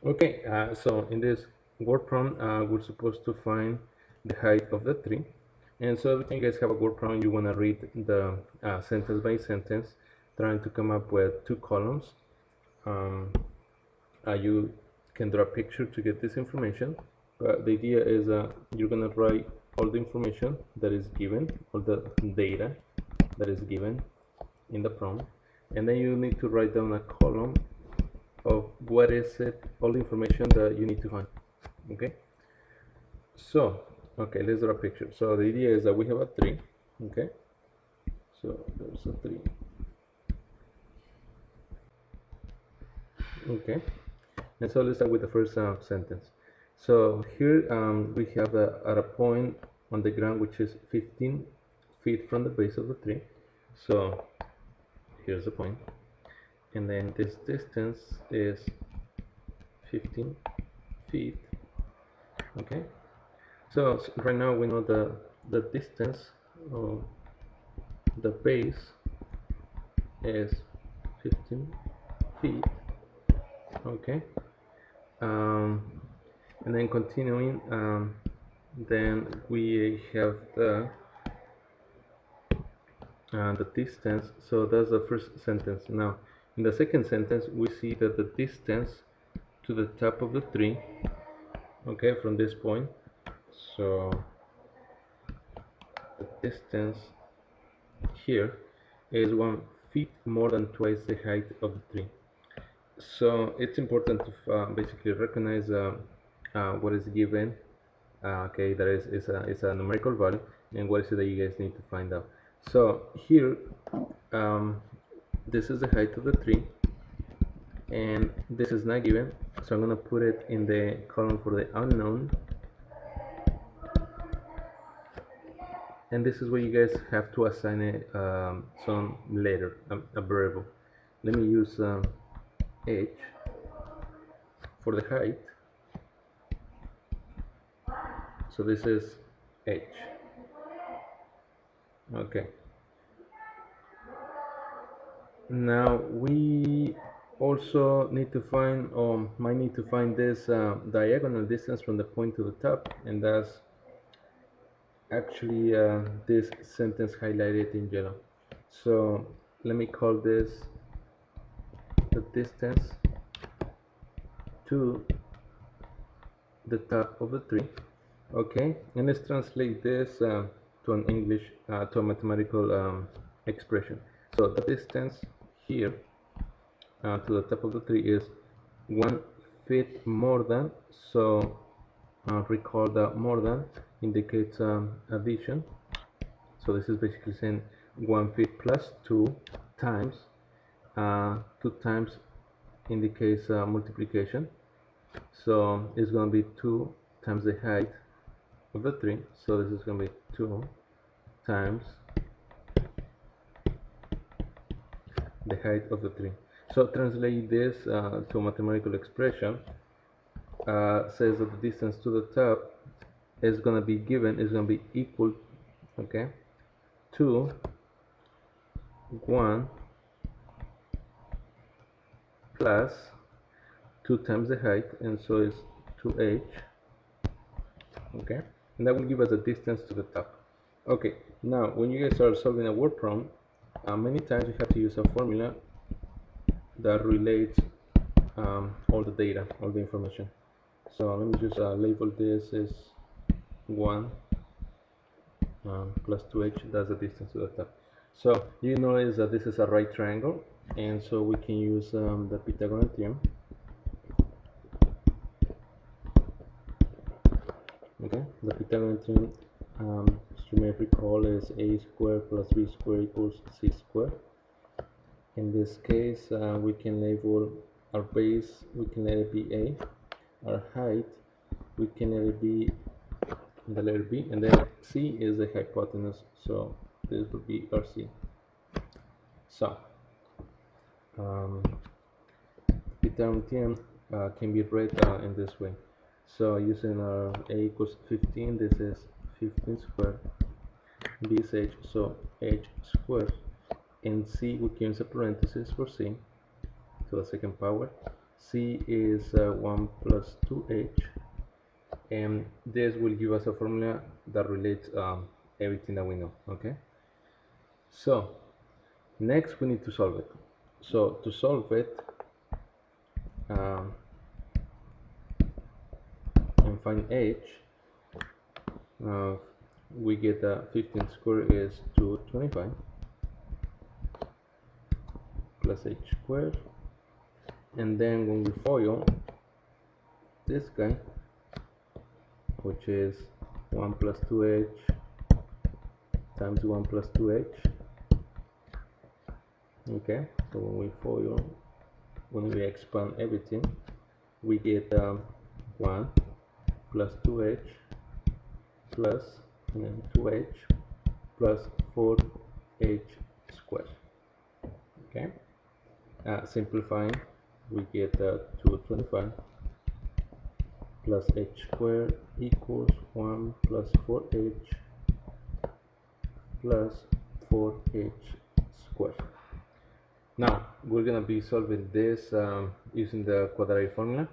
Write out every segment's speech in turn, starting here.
Okay, so in this word prompt, we're supposed to find the height of the tree. And so every time you guys have a word prompt, you want to read the sentence by sentence, trying to come up with two columns. Um, you can draw a picture to get this information, but the idea is you're going to write all the information that is given, all the data that is given in the prompt, and then you need to write down a column of what is it, all the information that you need to find. Okay, so okay, let's draw a picture. So the idea is that we have a tree. Okay, so there's a tree. Okay, and so let's start with the first sentence. So here we have at a point on the ground which is 15 feet from the base of the tree. So here's the point, and then this distance is 15 feet. Okay, so right now we know the distance of the base is 15 feet. Okay, um, and then continuing, then we have the distance. So that's the first sentence. Now in the second sentence we see that the distance to the top of the tree, okay, from this point, so the distance here is 1 feet more than twice the height of the tree. So it's important to basically recognize what is given. Okay, that is a numerical value, and what is it that you guys need to find out. So here, um, this is the height of the tree, and this is not given. So I'm gonna put it in the column for the unknown, and this is where you guys have to assign it some letter, a variable. Let me use h for the height. So this is h. Okay, now we also need to find, or might need to find, this diagonal distance from the point to the top, and that's actually this sentence highlighted in yellow. So let me call this the distance to the top of the tree. Okay, and let's translate this to an English, to a mathematical expression. So the distance here to the top of the tree is 1 feet more than. So recall that more than indicates addition. So this is basically saying 1 feet plus 2 times. 2 times indicates multiplication. So it's going to be 2 times the height of the tree. So this is going to be 2 times the height of the tree. So translate this to a mathematical expression. Says that the distance to the top is going to be given, is going to be equal, okay, to 1 plus 2 times the height, and so it's 2h. Okay, and that will give us the distance to the top. Okay, now when you guys are solving a word prompt, many times you have to use a formula that relates all the data, all the information. So let me just label this as 1 plus 2h. That's the distance to the top. So you notice that this is a right triangle, and so we can use the Pythagorean theorem. Okay, the Pythagorean theorem, as you may recall, is a squared plus b squared equals c squared. In this case, we can label our base, we can let it be a, our height, we can let it be the letter b, and then c is the hypotenuse, so this would be our c. So Pythagorean theorem can be read in this way. So using our a equals 15, this is 15 squared, b is h, so h squared, and c we can use a parenthesis for c, to the second power, c is 1 plus 2h, and this will give us a formula that relates everything that we know. Okay, so next we need to solve it. So to solve it um, and find h, uh, we get 15 squared is 225 plus h squared, and then when we FOIL this guy, which is 1 plus 2h times 1 plus 2h. Okay, so when we FOIL, when we expand everything, we get 1 plus 2h plus 2h plus 4h squared. Okay, simplifying, we get 225 plus h squared equals 1 plus 4h plus 4h squared. Now we're gonna be solving this using the quadratic formula.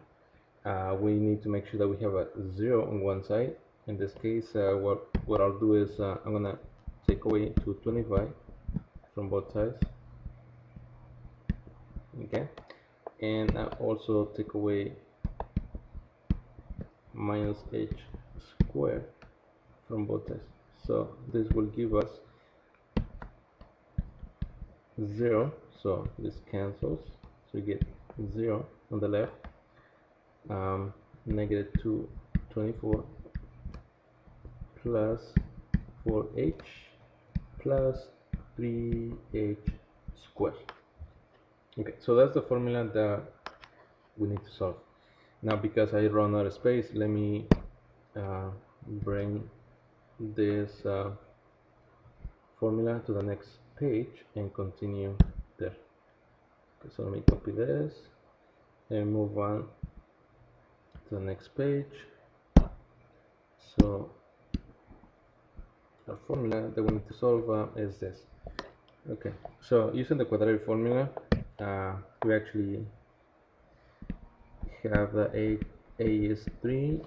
We need to make sure that we have a 0 on one side. In this case, what I'll do is I'm gonna take away 225 from both sides. Okay, and I also take away minus h squared from both sides. So this will give us 0, so this cancels, so you get 0 on the left, negative 224 plus 4h plus 3h squared. Okay, so that's the formula that we need to solve. Now because I run out of space, let me bring this formula to the next page and continue there. Okay, so let me copy this and move on to the next page. So the formula that we need to solve is this. Okay, so using the quadratic formula, we actually have the a is 3,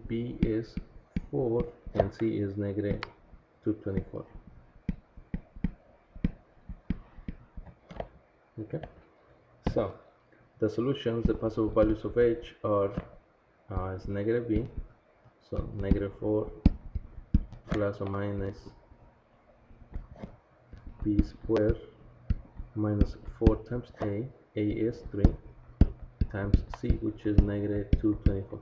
b is 4, and c is negative 224. Okay, so the solutions, the possible values of h are is negative b, so negative 4 plus or minus b squared minus 4 times a is 3, times c, which is negative 224,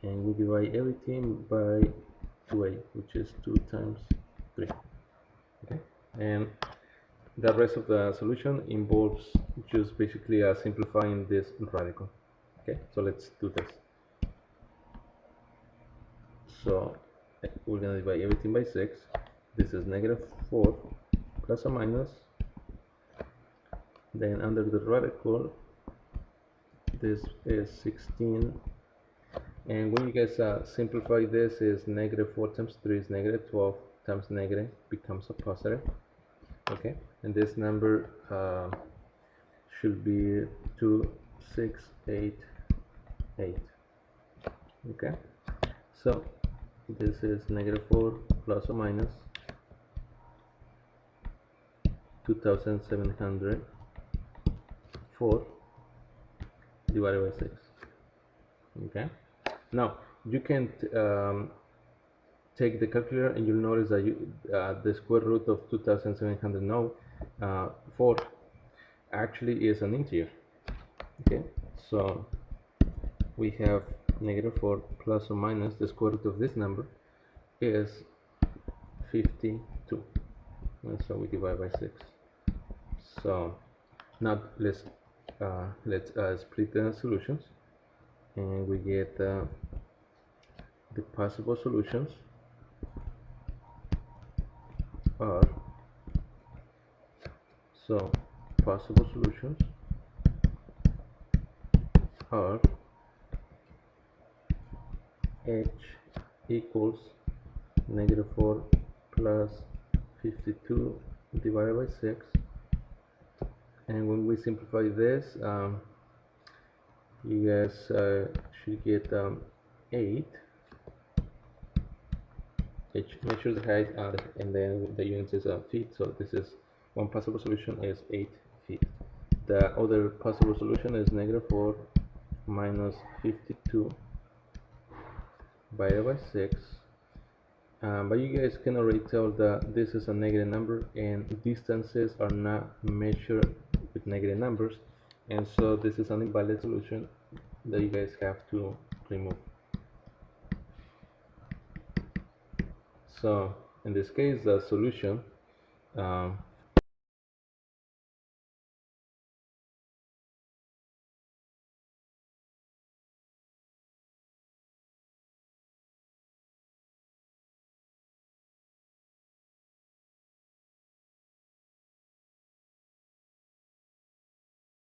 and we divide everything by 2a, which is 2 times 3. Okay, and the rest of the solution involves just basically simplifying this radical. Okay, so let's do this. So we're going to divide everything by 6. This is negative 4 plus or minus, then under the radical this is 16, and when you guys simplify this, is negative 4 times 3 is negative 12 times negative becomes a positive. Okay, and this number should be 2688. Okay, so this is negative 4 plus or minus 2704 divided by 6. Okay, now you can take the calculator and you'll notice that the square root of 2704 actually is an integer. Okay, so we have negative 4 plus or minus the square root of this number is 52, and so we divide by 6. So now let's split the solutions, and we get the possible solutions are, so possible solutions are h equals negative 4 plus 52 divided by 6 And when we simplify this, you guys should get 8, which measures the height, and then the units is feet. So this is one possible solution is 8 feet. The other possible solution is -4 minus 52 divided by 6. But you guys can already tell that this is a negative number and distances are not measured with negative numbers, and so this is an invalid solution that you guys have to remove. So in this case, the solution